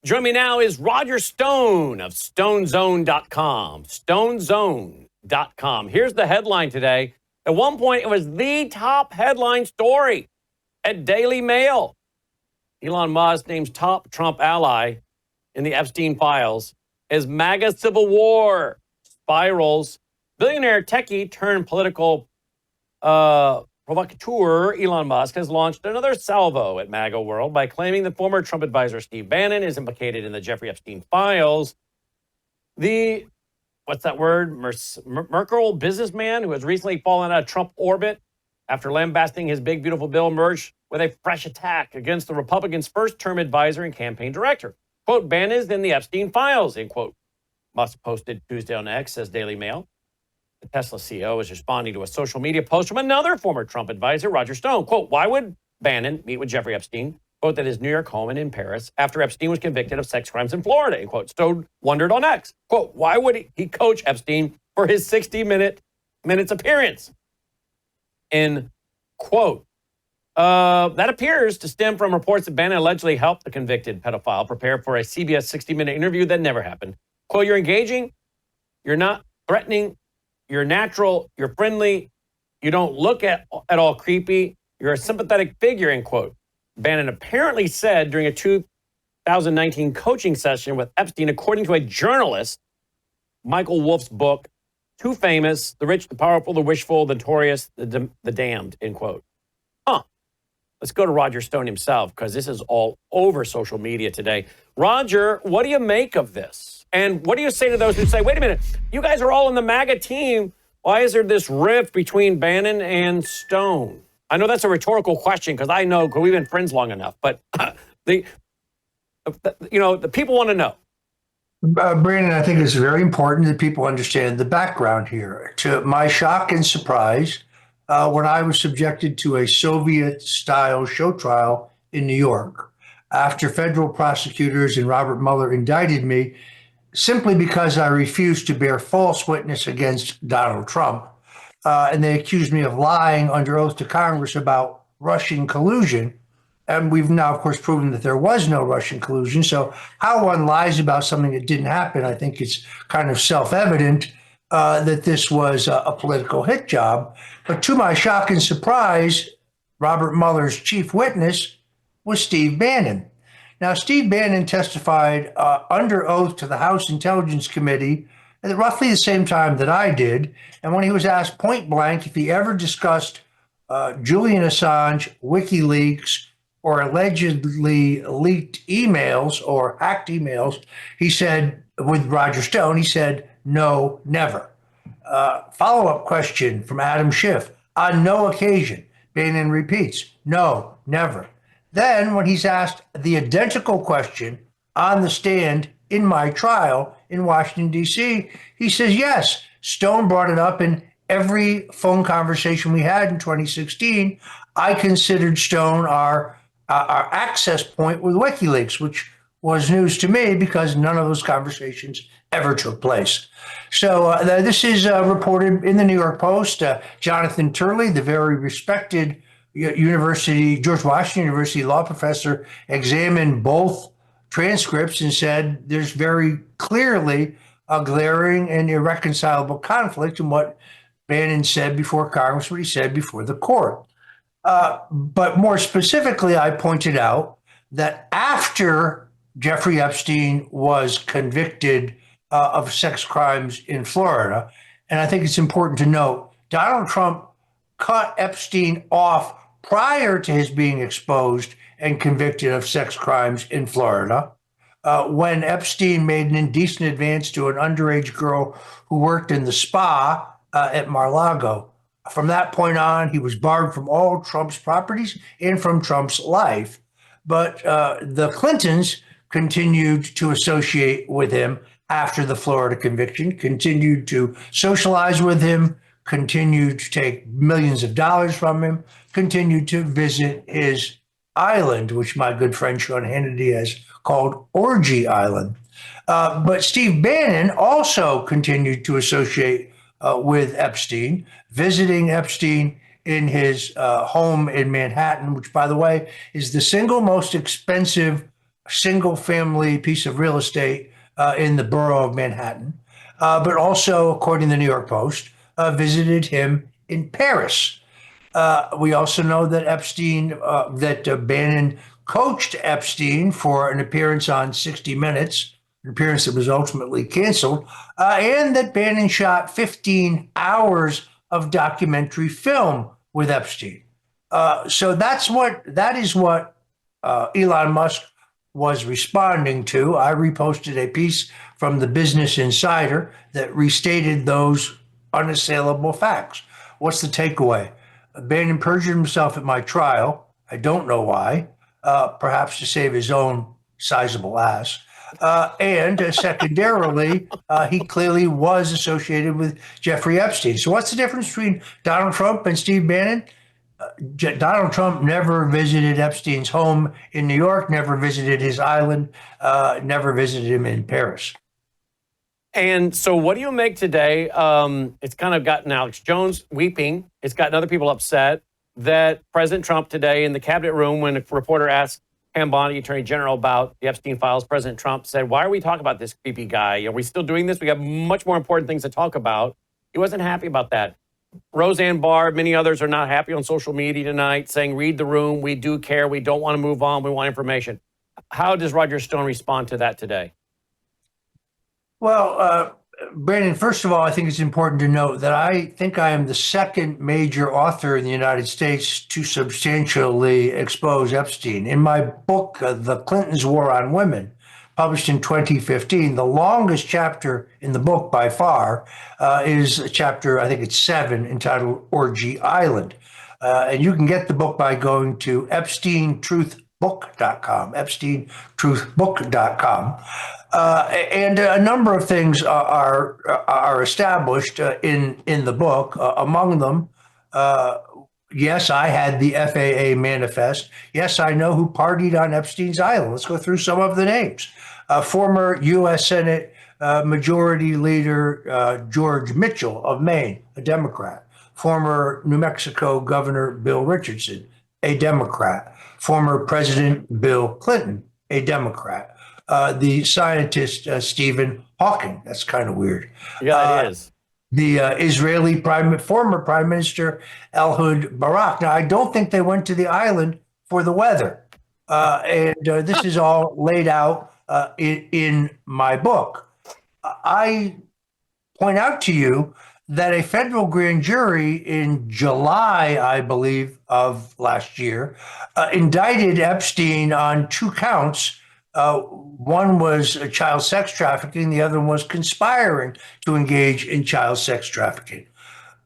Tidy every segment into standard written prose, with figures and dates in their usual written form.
Join me now is Roger Stone of StoneZone.com. StoneZone.com. Here's the headline today. At one point, it was the top headline story at Daily Mail. Elon Musk names top Trump ally in the Epstein files as MAGA civil war spirals. Billionaire techie turned political provocateur Elon Musk has launched another salvo at MAGA world by claiming the former Trump advisor Steve Bannon is implicated in the Jeffrey Epstein files. The, what's that word? Merkel businessman who has recently fallen out of Trump orbit after lambasting his big, beautiful bill emerged with a fresh attack against the Republicans' first-term advisor and campaign director. Quote, Bannon is in the Epstein files, end quote. Musk posted Tuesday on X, says Daily Mail. The Tesla CEO is responding to a social media post from another former Trump advisor, Roger Stone. Quote, why would Bannon meet with Jeffrey Epstein, quote, at his New York home and in Paris after Epstein was convicted of sex crimes in Florida, end quote. Stone wondered on X. Quote, why would he coach Epstein for his 60-minute appearance? End quote. That appears to stem from reports that Bannon allegedly helped the convicted pedophile prepare for a CBS 60-minute interview that never happened. Quote, you're engaging, you're not threatening, you're natural, you're friendly, you don't look at all creepy, you're a sympathetic figure, end quote. Bannon apparently said during a 2019 coaching session with Epstein, according to a journalist, Michael Wolff's book, Too Famous, The Rich, the Powerful, the Wishful, the Notorious, the Damned, end quote. Let's go to Roger Stone himself, because this is all over social media today. Roger, what do you make of this? And what do you say to those who say, wait a minute, you guys are all in the MAGA team. Why is there this rift between Bannon and Stone? I know that's a rhetorical question, because I know, because we've been friends long enough. But the people want to know. Brannon, I think it's very important that people understand the background here. To my shock and surprise, when I was subjected to a Soviet-style show trial in New York, after federal prosecutors and Robert Mueller indicted me simply because I refused to bear false witness against Donald Trump, and they accused me of lying under oath to Congress about Russian collusion. And we've now, of course, proven that there was no Russian collusion. So how one lies about something that didn't happen, I think it's kind of self-evident that this was a political hit job. But to my shock and surprise, Robert Mueller's chief witness was Steve Bannon. Now, Steve Bannon testified under oath to the House Intelligence Committee at roughly the same time that I did. And when he was asked point blank if he ever discussed Julian Assange, WikiLeaks, or allegedly leaked emails or hacked emails, he said, with Roger Stone, he said, no, never. Follow-up question from Adam Schiff. On no occasion. Bannon repeats, no, never. Then when he's asked the identical question on the stand in my trial in Washington, D.C., he says, yes, Stone brought it up in every phone conversation we had in 2016. I considered Stone our access point with WikiLeaks, which was news to me because none of those conversations ever took place. So this is reported in the New York Post. Jonathan Turley, the very respected George Washington University law professor, examined both transcripts and said there's very clearly a glaring and irreconcilable conflict in what Bannon said before Congress, what he said before the court. But more specifically, I pointed out that after Jeffrey Epstein was convicted of sex crimes in Florida, and I think it's important to note, Donald Trump cut Epstein off prior to his being exposed and convicted of sex crimes in Florida, when Epstein made an indecent advance to an underage girl who worked in the spa at Mar-a-Lago. From that point on, he was barred from all Trump's properties and from Trump's life. But the Clintons continued to associate with him after the Florida conviction, continued to socialize with him, continued to take millions of dollars from him, continued to visit his island, which my good friend Sean Hannity has called Orgy Island. But Steve Bannon also continued to associate with Epstein, visiting Epstein in his home in Manhattan, which, by the way, is the single most expensive single-family piece of real estate in the borough of Manhattan, but also, according to the New York Post, visited him in Paris. We also know that Bannon coached Epstein for an appearance on 60 Minutes, an appearance that was ultimately canceled, and that Bannon shot 15 hours of documentary film with Epstein. So that is what Elon Musk was responding to. I reposted a piece from the Business Insider that restated those unassailable facts. What's the takeaway? Bannon perjured himself at my trial. I don't know why, perhaps to save his own sizable ass. And secondarily, he clearly was associated with Jeffrey Epstein. So what's the difference between Donald Trump and Steve Bannon? Donald Trump never visited Epstein's home in New York, never visited his island, never visited him in Paris. And so what do you make today? It's kind of gotten Alex Jones weeping. It's gotten other people upset that President Trump today in the cabinet room, when a reporter asked Pam Bondi, Attorney General, about the Epstein files, President Trump said, "Why are we talking about this creepy guy? Are we still doing this? We have much more important things to talk about." He wasn't happy about that. Roseanne Barr, many others are not happy on social media tonight, saying, "Read the room. We do care. We don't want to move on. We want information." How does Roger Stone respond to that today? Well, Brandon, first of all, I think it's important to note that I think I am the second major author in the United States to substantially expose Epstein. In my book, The Clintons' War on Women, published in 2015, the longest chapter in the book by far is chapter, I think it's 7, entitled Orgy Island. And you can get the book by going to EpsteinTruthBook.com, EpsteinTruthBook.com. And a number of things are established in the book. Among them, yes, I had the FAA manifest. Yes, I know who partied on Epstein's island. Let's go through some of the names. Former U.S. Senate Majority Leader George Mitchell of Maine, a Democrat. Former New Mexico Governor Bill Richardson, a Democrat. Former President Bill Clinton, a Democrat. The scientist Stephen Hawking. That's kind of weird. Yeah, it is. The Israeli former Prime Minister Ehud Barak. Now, I don't think they went to the island for the weather. And this is all laid out in my book. I point out to you that a federal grand jury in July, I believe, of last year, indicted Epstein on 2 counts. One was child sex trafficking. The other one was conspiring to engage in child sex trafficking.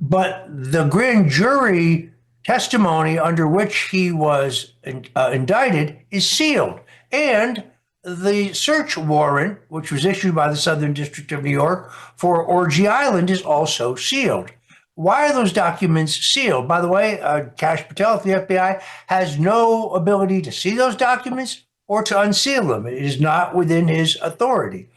But the grand jury testimony under which he was indicted is sealed. And the search warrant, which was issued by the Southern District of New York for Orgy Island, is also sealed. Why are those documents sealed? By the way, Kash Patel at the FBI has no ability to see those documents or to unseal them. It is not within his authority.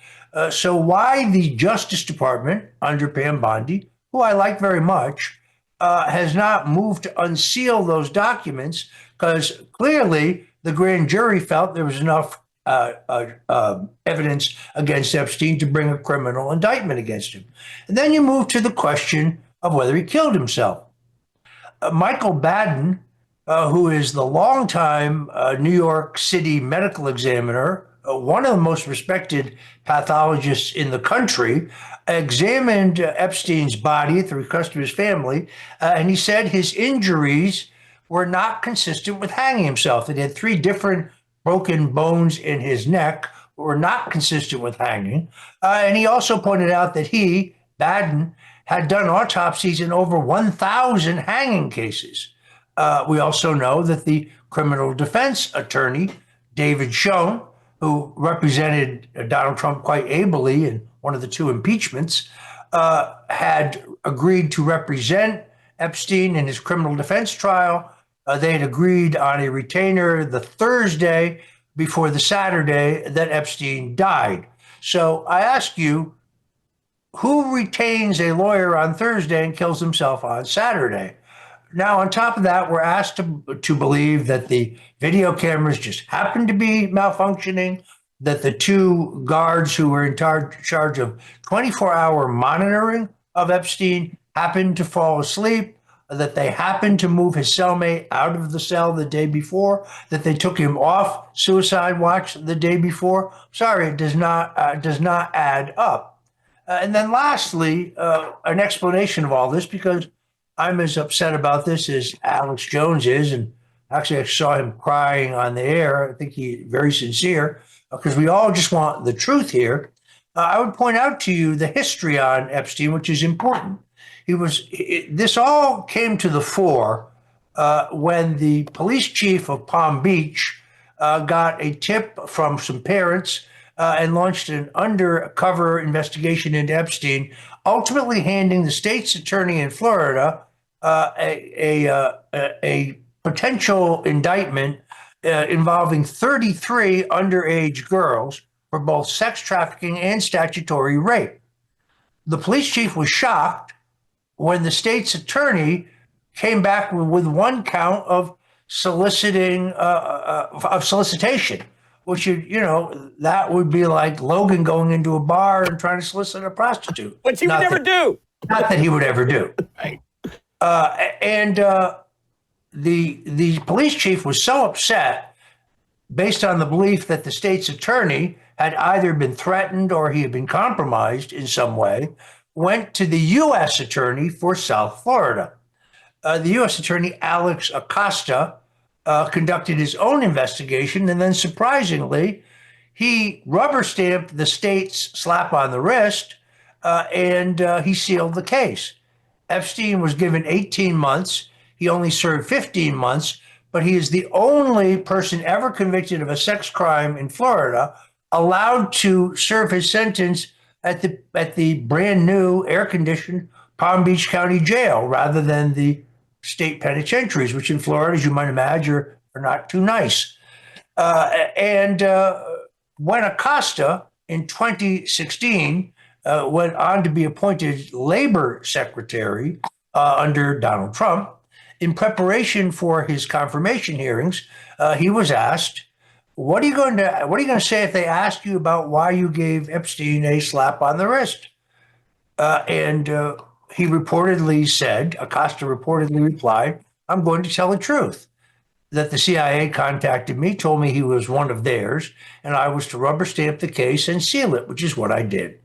So why the Justice Department under Pam Bondi, who I like very much, has not moved to unseal those documents, because clearly the grand jury felt there was enough evidence against Epstein to bring a criminal indictment against him. And then you move to the question of whether he killed himself. Michael Baden, who is the longtime New York City medical examiner, one of the most respected pathologists in the country, examined Epstein's body at the request of his family, and he said his injuries were not consistent with hanging himself. That he had 3 different broken bones in his neck, were not consistent with hanging. And he also pointed out that he, Baden, had done autopsies in over 1,000 hanging cases. We also know that the criminal defense attorney, David Schoen, who represented Donald Trump quite ably in one of the 2 impeachments, had agreed to represent Epstein in his criminal defense trial. They had agreed on a retainer the Thursday before the Saturday that Epstein died. So I ask you, who retains a lawyer on Thursday and kills himself on Saturday? Now, on top of that, we're asked to believe that the video cameras just happened to be malfunctioning, that the two guards who were in charge of 24-hour monitoring of Epstein happened to fall asleep, that they happened to move his cellmate out of the cell the day before, that they took him off suicide watch the day before. Sorry, it does not add up. And then lastly, an explanation of all this, because I'm as upset about this as Alex Jones is. And actually, I saw him crying on the air. I think he's very sincere because we all just want the truth here. I would point out to you the history on Epstein, which is important. This all came to the fore when the police chief of Palm Beach got a tip from some parents and launched an undercover investigation into Epstein, ultimately handing the state's attorney in Florida a potential indictment involving 33 underage girls for both sex trafficking and statutory rape. The police chief was shocked when the state's attorney came back with one count of solicitation, which that would be like Logan going into a bar and trying to solicit a prostitute, which he would never do. Not that he would ever do. Right. The police chief was so upset based on the belief that the state's attorney had either been threatened or he had been compromised in some way, went to the U.S. attorney for South Florida. The U.S. attorney, Alex Acosta, conducted his own investigation, and then surprisingly, he rubber stamped the state's slap on the wrist, and he sealed the case. Epstein was given 18 months. He only served 15 months, but he is the only person ever convicted of a sex crime in Florida allowed to serve his sentence at the brand new air-conditioned Palm Beach County Jail rather than the state penitentiaries, which in Florida, as you might imagine, are not too nice. When Acosta in 2016 went on to be appointed labor secretary under Donald Trump, in preparation for his confirmation hearings, he was asked, what are you going to say if they ask you about why you gave Epstein a slap on the wrist? He reportedly said, Acosta reportedly replied, I'm going to tell the truth, that the CIA contacted me, told me he was one of theirs, and I was to rubber stamp the case and seal it, which is what I did.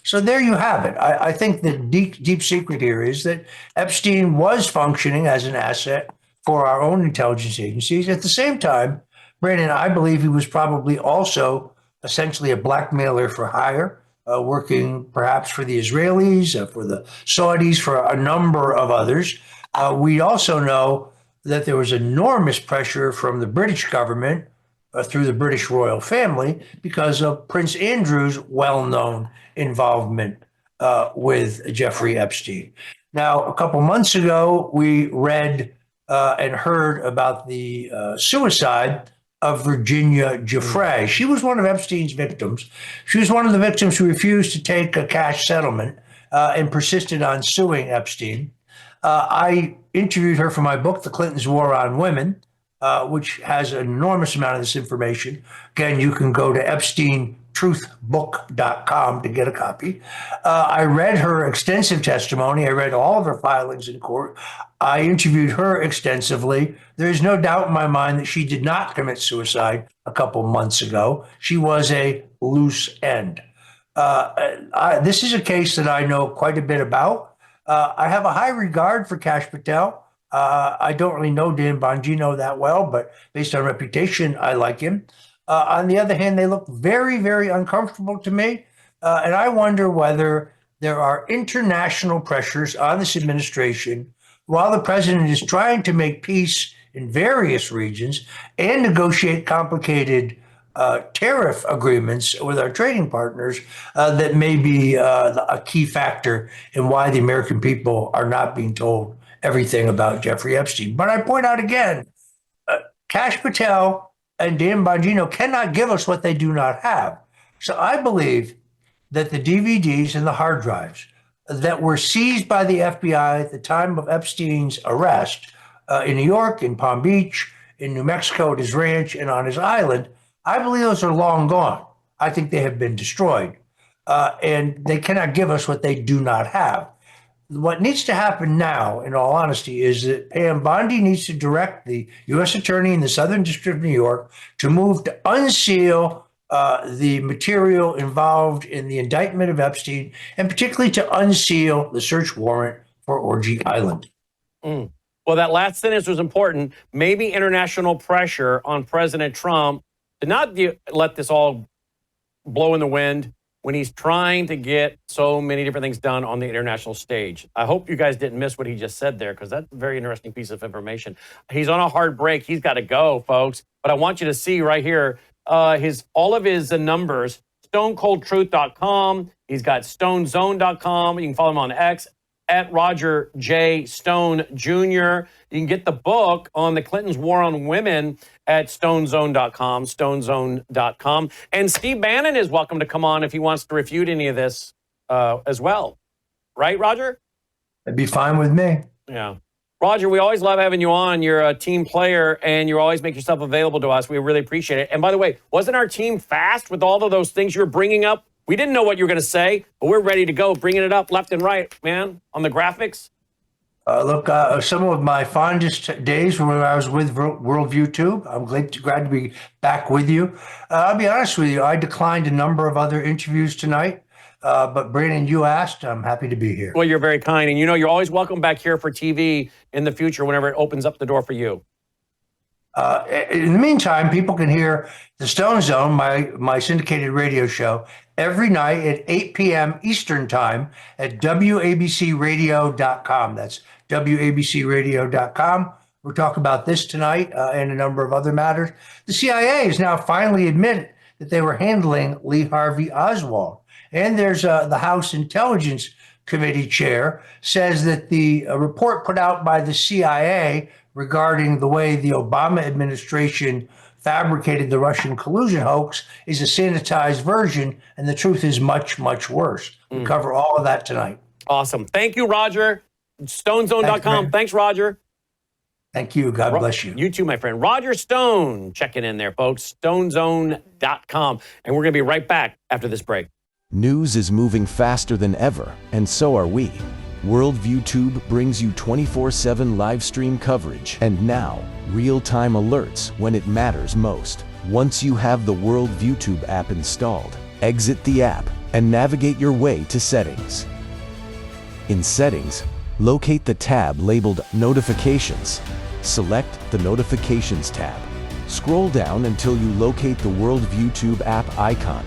So there you have it. I think the deep secret here is that Epstein was functioning as an asset for our own intelligence agencies. At the same time, Brandon, I believe he was probably also essentially a blackmailer for hire, working perhaps for the Israelis, for the Saudis, for a number of others. We also know that there was enormous pressure from the British government through the British royal family because of Prince Andrew's well-known involvement with Jeffrey Epstein. Now, a couple months ago, we read and heard about the suicide of Virginia Giuffre. She was one of Epstein's victims. She was one of the victims who refused to take a cash settlement and persisted on suing Epstein. I interviewed her for my book, The Clintons' War on Women, which has an enormous amount of this information. Again, you can go to EpsteinTruthBook.com to get a copy. I read her extensive testimony. I read all of her filings in court. I interviewed her extensively. There is no doubt in my mind that she did not commit suicide a couple months ago. She was a loose end. This is a case that I know quite a bit about. I have a high regard for Kash Patel. I don't really know Dan Bongino that well, but based on reputation, I like him. On the other hand, they look very, very uncomfortable to me. And I wonder whether there are international pressures on this administration while the president is trying to make peace in various regions and negotiate complicated tariff agreements with our trading partners that may be a key factor in why the American people are not being told everything about Jeffrey Epstein. But I point out again, Kash Patel and Dan Bongino cannot give us what they do not have. So I believe that the DVDs and the hard drives that were seized by the FBI at the time of Epstein's arrest in New York, in Palm Beach, in New Mexico at his ranch, and on his island, I believe those are long gone. I think they have been destroyed. And they cannot give us what they do not have. What needs to happen now, in all honesty, is that Pam Bondi needs to direct the U.S. Attorney in the Southern District of New York to move to unseal the material involved in the indictment of Epstein, and particularly to unseal the search warrant for Orgy Island. Well, that last sentence was important. Maybe international pressure on President Trump to not let this all blow in the wind when he's trying to get so many different things done on the international stage. I hope you guys didn't miss what he just said there, because that's a very interesting piece of information. He's on a hard break. He's got to go, folks. But I want you to see right here all of his numbers, stonecoldtruth.com. He's got stonezone.com. You can follow him on X at Roger J. Stone Jr. You can get the book on the Clintons' war on women at stonezone.com, stonezone.com. And Steve Bannon is welcome to come on if he wants to refute any of this as well. Right, Roger? That'd be fine with me. Yeah. Roger, we always love having you on. You're a team player, and you always make yourself available to us. We really appreciate it. And by the way, wasn't our team fast with all of those things you're bringing up? We didn't know what you were going to say, but we're ready to go, bringing it up left and right, man, on the graphics. Look, some of my fondest days were when I was with Worldview Tube. I'm glad to be back with you. I'll be honest with you, I declined a number of other interviews tonight, but Brannon, you asked. I'm happy to be here. Well, you're very kind, and you know you're always welcome back here for TV in the future whenever it opens up the door for you. In the meantime, people can hear the Stone Zone, my syndicated radio show, every night at 8 p.m. Eastern Time at WABCRadio.com. That's WABCRadio.com. We'll talk about this tonight and a number of other matters. The CIA has now finally admitted that they were handling Lee Harvey Oswald. And there's the House Intelligence Committee chair says that the report put out by the CIA regarding the way the Obama administration fabricated the Russian collusion hoax is a sanitized version, and the truth is much, much worse. We'll cover all of that tonight. Awesome. Thank you, Roger. StoneZone.com. Thanks, Roger. Thank you. God bless you. You too, my friend. Roger Stone checking in there, folks. StoneZone.com. And we're going to be right back after this break. News is moving faster than ever, and so are we. Worldview Tube brings you 24/7 live stream coverage and now real-time alerts when it matters most. Once you have the Worldview Tube app installed, exit the app and navigate your way to Settings. In Settings, locate the tab labeled Notifications. Select the Notifications tab. Scroll down until you locate the Worldview Tube app icon.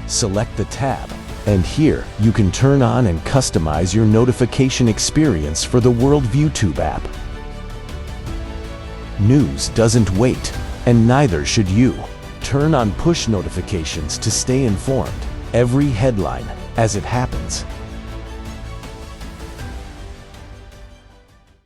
Select the tab. And here, you can turn on and customize your notification experience for the Worldview Tube app. News doesn't wait, and neither should you. Turn on push notifications to stay informed. Every headline, as it happens,